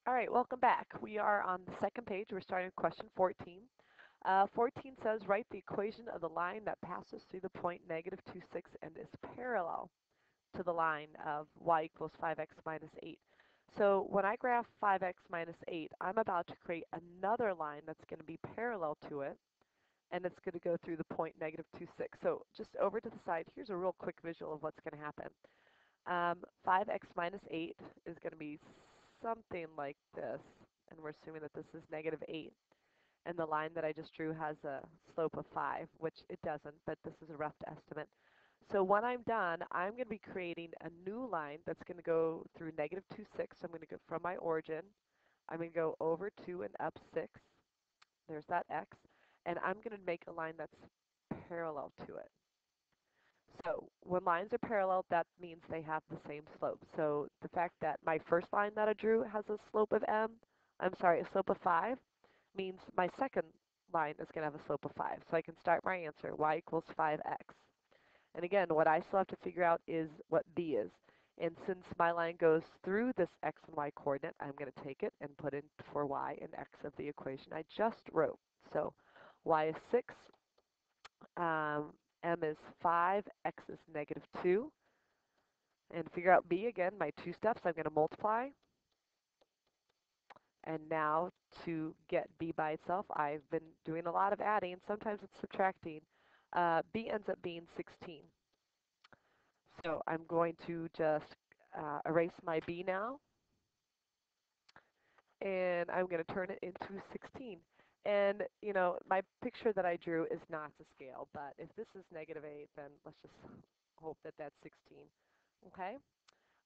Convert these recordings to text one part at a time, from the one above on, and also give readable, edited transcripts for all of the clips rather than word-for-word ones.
All right, welcome back. We are on the second page. We're starting with question 14. 14 says, write the equation of the line that passes through the point negative 2, 6 and is parallel to the line of y equals 5x minus 8. So when I graph 5x minus 8, I'm about to create another line that's going to be parallel to it, and it's going to go through the point negative 2, 6. So just over to the side, here's a real quick visual of what's going to happen. 5x minus 8 is going to be something like this, and we're assuming that this is negative 8. And the line that I just drew has a slope of 5, which it doesn't, but this is a rough estimate. So when I'm done, I'm going to be creating a new line that's going to go through negative 2, 6. So I'm going to go from my origin. I'm going to go over 2 and up 6. There's that x. And I'm going to make a line that's parallel to it. So when lines are parallel, that means they have the same slope. So the fact that my first line that I drew has a slope of a slope of 5, means my second line is going to have a slope of 5. So I can start my answer, y equals 5x. And again, what I still have to figure out is what b is. And since my line goes through this x and y coordinate, I'm going to take it and put in for y and x of the equation I just wrote. So y is 6, um, m is 5, x is negative 2. And figure out b again, my two steps, I'm going to multiply. And now to get b by itself, I've been doing a lot of adding. Sometimes it's subtracting. B ends up being 16. So I'm going to just erase my b now, and I'm going to turn it into 16. And, you know, my picture that I drew is not to scale, but if this is negative 8, then let's just hope that that's 16. Okay?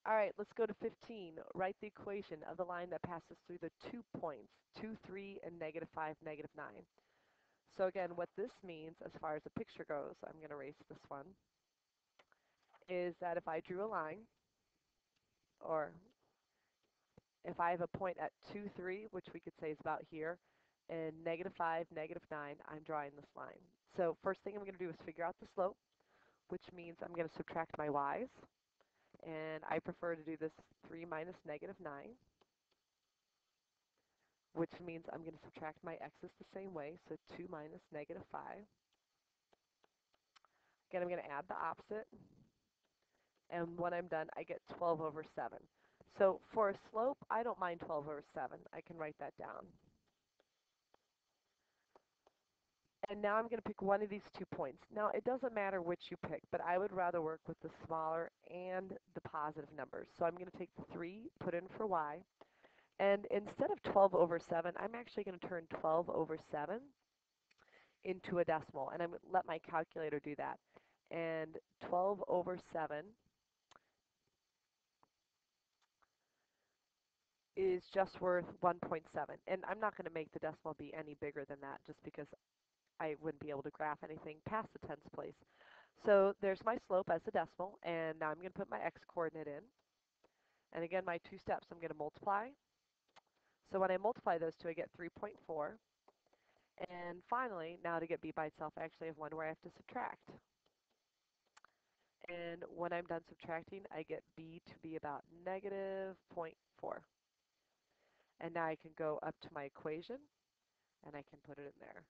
All right, let's go to 15. Write the equation of the line that passes through the 2 points, 2, 3, and negative 5, negative 9. So again, what this means as far as the picture goes, I'm going to erase this one, is that if I drew a line, or if I have a point at 2, 3, which we could say is about here, and negative 5, negative 9, I'm drawing this line. So first thing I'm going to do is figure out the slope, which means I'm going to subtract my y's. And I prefer to do this 3 minus negative 9, which means I'm going to subtract my x's the same way, so 2 minus negative 5. Again, I'm going to add the opposite, and when I'm done, I get 12 over 7. So for a slope, I don't mind 12 over 7. I can write that down. And now I'm going to pick one of these 2 points. Now, it doesn't matter which you pick, but I would rather work with the smaller and the positive numbers. So I'm going to take the 3, put in for y, and instead of 12 over 7, I'm actually going to turn 12 over 7 into a decimal, and I'm going to let my calculator do that. And 12 over 7 is just worth 1.7. And I'm not going to make the decimal be any bigger than that just because I wouldn't be able to graph anything past the tens place. So there's my slope as a decimal, and now I'm going to put my x coordinate in. And again, my two steps, I'm going to multiply. So when I multiply those two, I get 3.4. And finally, now to get b by itself, I actually have one where I have to subtract. And when I'm done subtracting, I get b to be about negative 0.4. And now I can go up to my equation, and I can put it in there.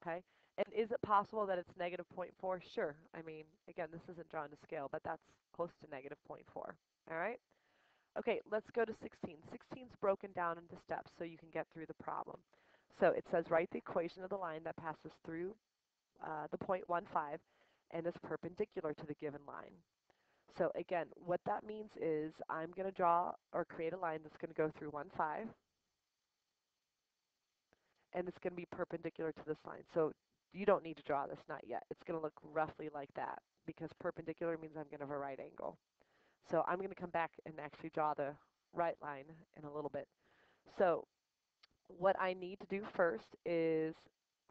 Okay? And is it possible that it's negative 0.4? Sure. I mean, again, this isn't drawn to scale, but that's close to negative 0.4. All right? Okay, let's go to 16. 16 is broken down into steps so you can get through the problem. So it says write the equation of the line that passes through the point 1, 5 and is perpendicular to the given line. So again, what that means is I'm going to draw or create a line that's going to go through 1, 5, and it's going to be perpendicular to this line. So you don't need to draw this, not yet. It's going to look roughly like that because perpendicular means I'm going to have a right angle. So I'm going to come back and actually draw the right line in a little bit. So what I need to do first is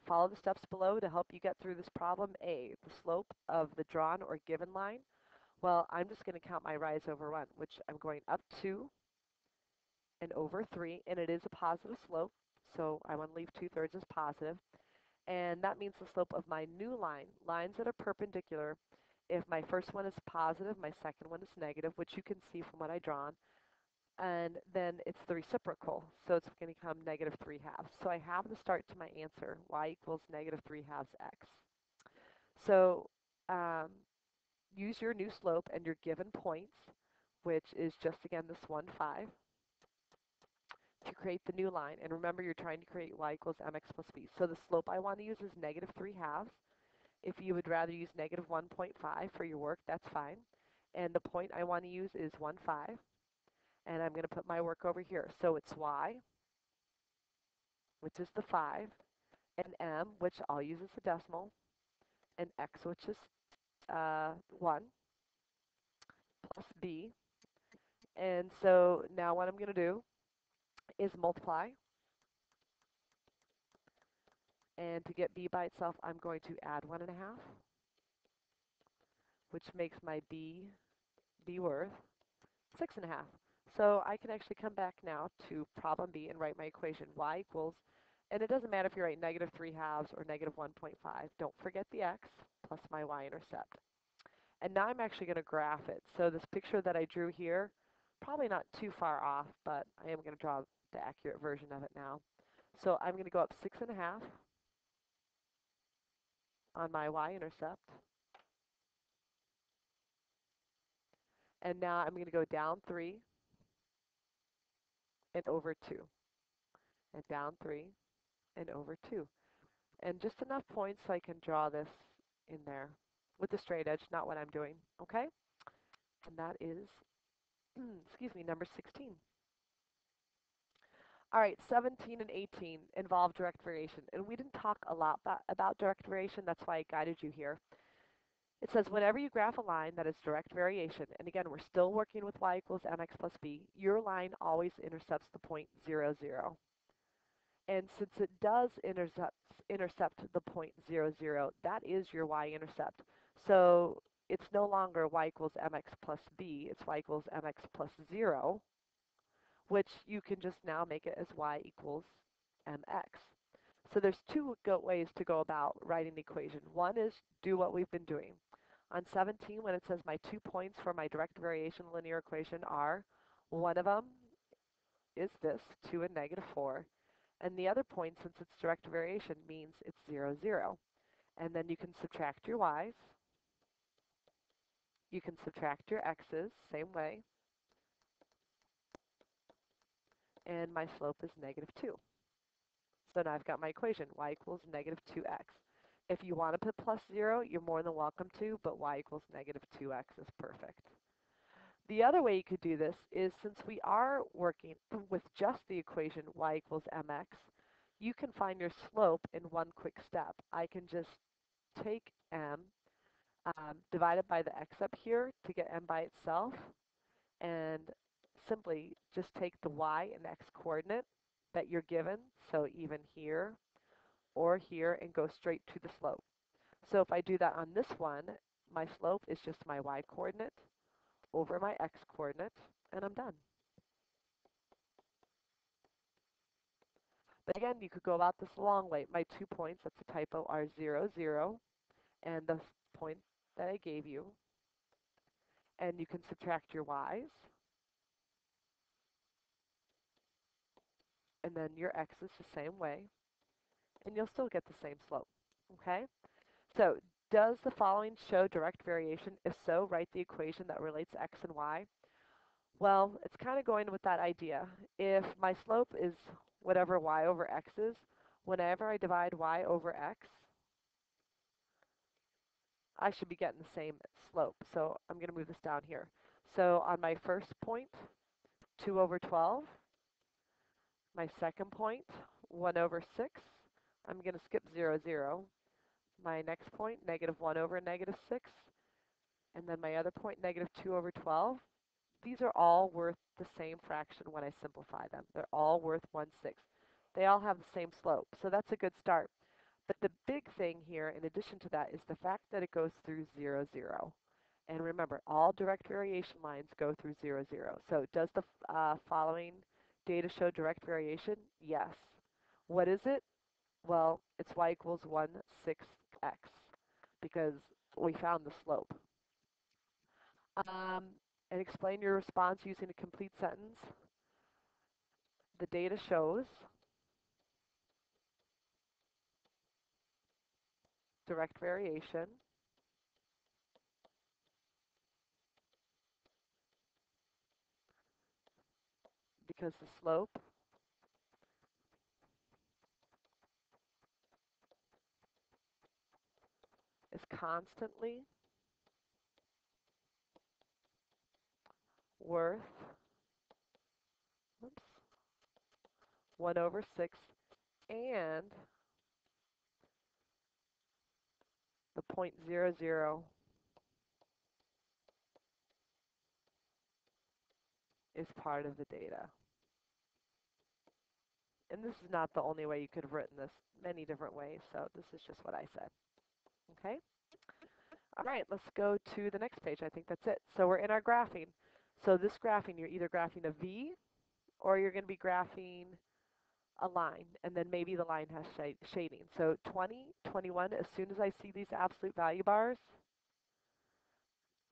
follow the steps below to help you get through this problem. A, the slope of the drawn or given line. Well, I'm just going to count my rise over 1, which I'm going up 2 and over 3, and it is a positive slope, so I want to leave 2/3 as positive. And that means the slope of my new line, lines that are perpendicular, if my first one is positive, my second one is negative, which you can see from what I drawn. and then it's the reciprocal, so it's going to become negative 3 halves. So I have the start to my answer, y equals negative 3 halves x. So um, use your new slope and your given points, which is just again this 1, 5, to create the new line. And remember, you're trying to create y equals mx plus b. So the slope I want to use is negative 3 halves. If you would rather use negative 1.5 for your work, that's fine. And the point I want to use is 1, 5. And I'm going to put my work over here. So it's y, which is the 5, and m, which I'll use as a decimal, and x, which is 1, plus b. And so now what I'm going to do is multiply. And to get b by itself, I'm going to add 1.5, which makes my b worth 6.5. So I can actually come back now to problem B and write my equation. Y equals, and it doesn't matter if you write negative 3 halves or negative 1.5. Don't forget the x plus my y-intercept. And now I'm actually going to graph it. So this picture that I drew here, probably not too far off, but I am going to draw the accurate version of it now. So I'm going to go up 6.5 on my y-intercept. And now I'm going to go down 3 and over 2. And down 3 and over 2. And just enough points so I can draw this in there with the straight edge, not what I'm doing, okay? And that is, excuse me, number 16. All right, 17 and 18 involve direct variation. And we didn't talk a lot about direct variation. That's why I guided you here. It says whenever you graph a line that is direct variation, and again, we're still working with y equals mx plus b, your line always intercepts the point 0, 0. And since it does intercept the point 0, 0, that is your y-intercept. So it's no longer y equals mx plus b, it's y equals mx plus 0, which you can just now make it as y equals mx. So there's two ways to go about writing the equation. One is do what we've been doing. On 17, when it says my 2 points for my direct variation linear equation are, one of them is this, 2 and negative 4. And the other point, since it's direct variation, means it's 0, 0. And then you can subtract your y's. You can subtract your x's, same way. And my slope is negative 2. So now I've got my equation, y equals negative 2x. If you want to put plus 0, you're more than welcome to, but y equals negative 2x is perfect. The other way you could do this is, since we are working with just the equation y equals mx, you can find your slope in one quick step. I can just take m, divide it by the x up here to get m by itself, and simply just take the y and x coordinate that you're given, so even here or here, and go straight to the slope. So if I do that on this one, my slope is just my y coordinate over my x coordinate, and I'm done. But again, you could go about this a long way. My 2 points, that's a typo, are 0, 0, and the point that I gave you. And you can subtract your y's, and then your x's the same way, and you'll still get the same slope. Okay? So, does the following show direct variation? If so, write the equation that relates x and y. Well, it's kind of going with that idea. If my slope is whatever y over x is, whenever I divide y over x, I should be getting the same slope. So I'm going to move this down here. So on my first point, 2 over 12. My second point, 1 over 6. I'm going to skip 0, 0. My next point, negative 1 over negative 6. And then my other point, negative 2 over 12. These are all worth the same fraction when I simplify them. They're all worth 1/6. They all have the same slope, so that's a good start. But the big thing here, in addition to that, is the fact that it goes through 0, 0. And remember, all direct variation lines go through 0, 0. So does the following data show direct variation? Yes. What is it? Well, it's y equals 1/6x because we found the slope. Um, and explain your response using a complete sentence. The data shows direct variation because the slope is constantly worth, oops, 1 over 6, and the 0.00 is part of the data. And this is not the only way you could have written this, many different ways, so this is just what I said. Okay? All right, let's go to the next page. I think that's it. So we're in our graphing. So this graphing, you're either graphing a V or you're going to be graphing a line, and then maybe the line has shading. So 20, 21, as soon as I see these absolute value bars,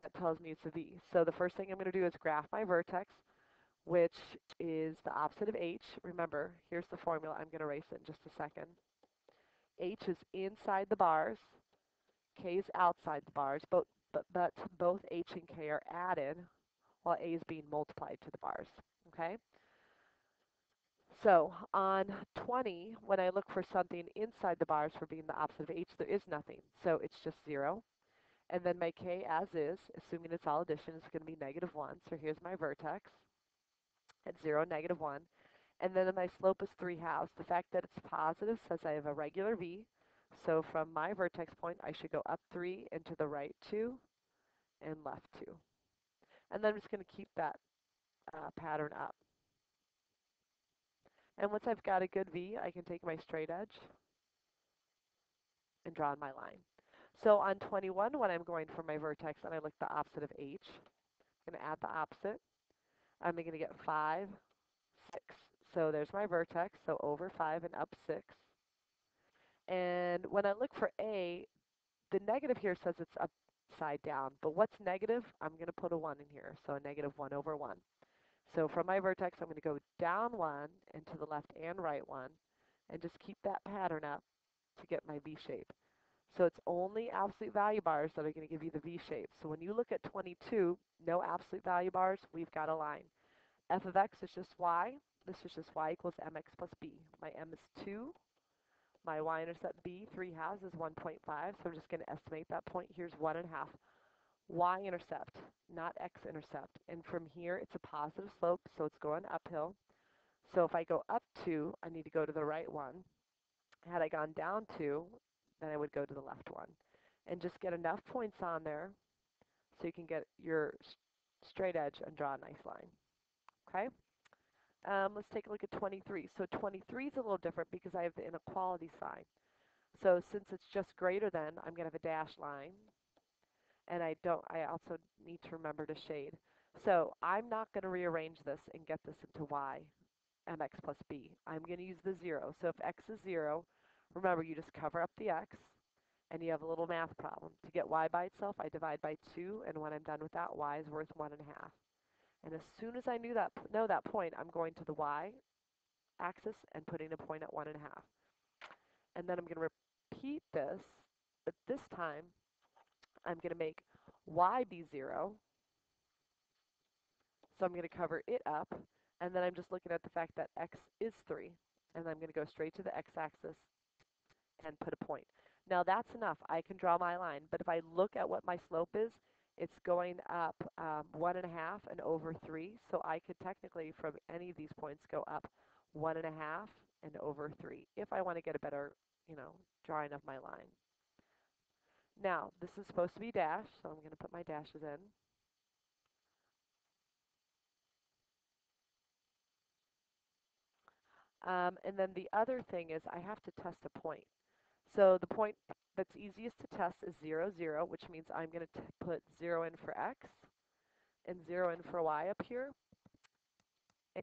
that tells me it's a V. So the first thing I'm going to do is graph my vertex, which is the opposite of H. Remember, here's the formula. I'm going to erase it in just a second. H is inside the bars, K is outside the bars, but both H and K are added while A is being multiplied to the bars. Okay? So on 20, when I look for something inside the bars for being the opposite of H, there is nothing. So it's just 0. And then my K as is, assuming it's all addition, is going to be -1. So here's my vertex at 0, -1. And then my slope is 3/2. The fact that it's positive says I have a regular V. So from my vertex point, I should go up 3 and to the right 2 and left 2. And then I'm just going to keep that pattern up. And once I've got a good V, I can take my straight edge and draw my line. So on 21, when I'm going for my vertex and I look the opposite of H, I'm going to add the opposite. I'm going to get 5, 6. So there's my vertex, so over 5 and up 6. And when I look for A, the negative here says it's upside down, but what's negative? I'm going to put a 1 in here, so a -1 over 1. So from my vertex, I'm going to go down 1 and to the left and right 1, and just keep that pattern up to get my V shape. So it's only absolute value bars that are going to give you the V shape. So when you look at 22, no absolute value bars, we've got a line. F of x is just y. This is just y equals mx plus b. My m is 2. My y-intercept b, 3/2 is 1.5. So I'm just going to estimate that point. Here's 1.5. Y-intercept, not x-intercept. And from here, it's a positive slope, so it's going uphill. So if I go up 2, I need to go to the right 1. Had I gone down 2, then I would go to the left 1. And just get enough points on there so you can get your straight edge and draw a nice line. Okay? Let's take a look at 23. So 23 is a little different because I have the inequality sign. So since it's just greater than, I'm going to have a dashed line. And I also need to remember to shade. So I'm not going to rearrange this and get this into y, mx plus b. I'm going to use the 0. So if x is 0, remember you just cover up the x and you have a little math problem. To get y by itself, I divide by 2, and when I'm done with that, y is worth 1.5. And as soon as I know that point, I'm going to the y-axis and putting a point at 1.5. And then I'm going to repeat this, but this time I'm going to make y be 0. So I'm going to cover it up, and then I'm just looking at the fact that x is 3. And I'm going to go straight to the x-axis and put a point. Now that's enough. I can draw my line, but if I look at what my slope is, it's going up 1.5 and over 3. So I could technically, from any of these points, go up 1.5 and over 3 if I want to get a better, drawing of my line. Now, this is supposed to be dashed, so I'm going to put my dashes in. And then the other thing is I have to test a point. So the point that's easiest to test is 0, 0, which means I'm going to put 0 in for x and 0 in for y up here.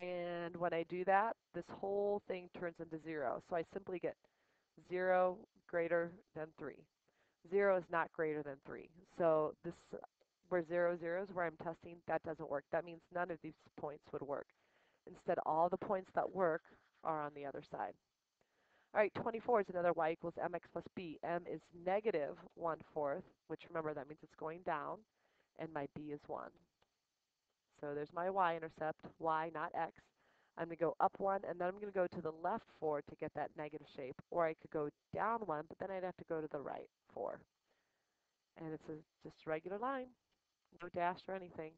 And when I do that, this whole thing turns into 0. So I simply get 0 greater than 3. 0 is not greater than 3. So where 0, 0 is where I'm testing, that doesn't work. That means none of these points would work. Instead, all the points that work are on the other side. All right, 24 is another y equals mx plus b. M is negative 1/4, which remember that means it's going down, and my b is 1. So there's my y-intercept, y, not x. I'm going to go up 1, and then I'm going to go to the left 4 to get that negative shape. Or I could go down 1, but then I'd have to go to the right 4. And it's just a regular line, no dash or anything.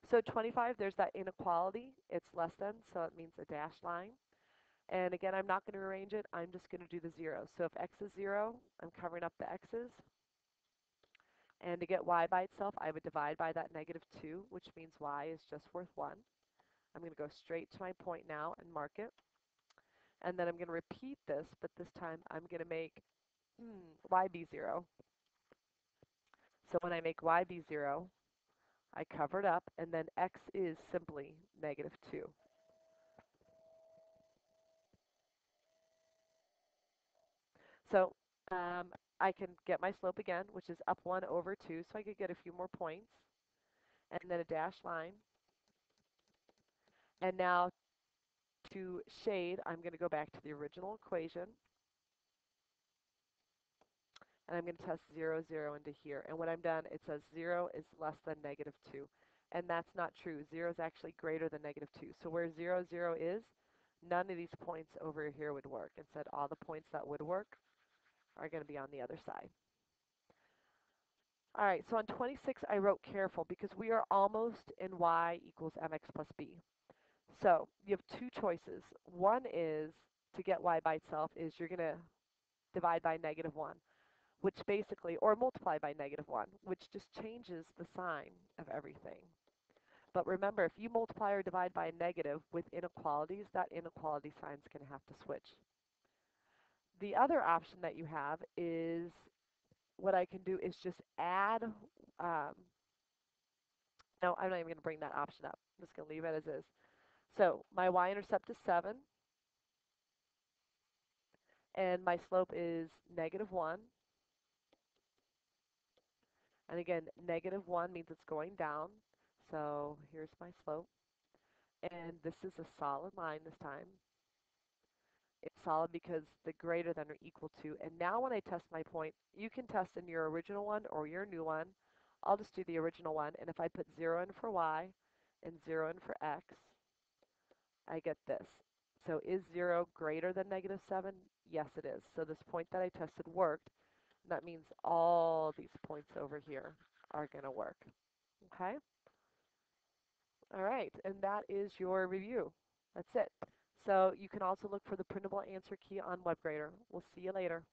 So 25, there's that inequality. It's less than, so it means a dashed line. And again, I'm not going to arrange it. I'm just going to do the 0. So if x is 0, I'm covering up the x's. And to get y by itself, I would divide by that negative 2, which means y is just worth 1. I'm going to go straight to my point now and mark it. And then I'm going to repeat this, but this time I'm going to make y be 0. So when I make y be 0, I cover it up, and then x is simply negative 2. So I can get my slope again, which is up 1 over 2, so I could get a few more points, and then a dashed line. And now to shade, I'm going to go back to the original equation, and I'm going to test 0, 0 into here. And when I'm done, it says 0 is less than negative 2. And that's not true. 0 is actually greater than negative 2. So where 0, 0 is, none of these points over here would work. Instead, all the points that would work are going to be on the other side. All right, so on 26, I wrote careful because we are almost in y equals mx plus b. So you have two choices. One is to get y by itself is you're going to divide by negative 1, which basically, or multiply by negative 1, which just changes the sign of everything. But remember, if you multiply or divide by a negative with inequalities, that inequality sign is going to have to switch. The other option that you have is what I can do is just add, no, I'm not even going to bring that option up. I'm just going to leave it as is. So my y-intercept is 7, and my slope is negative 1. And again, negative 1 means it's going down. So here's my slope. And this is a solid line this time. It's solid because the greater than or equal to. And now when I test my point, you can test in your original one or your new one. I'll just do the original one. And if I put 0 in for y and 0 in for x, I get this. So is 0 greater than negative 7? Yes, it is. So this point that I tested worked. That means all these points over here are going to work. Okay? All right, and that is your review. That's it. So you can also look for the printable answer key on WebGrader. We'll see you later.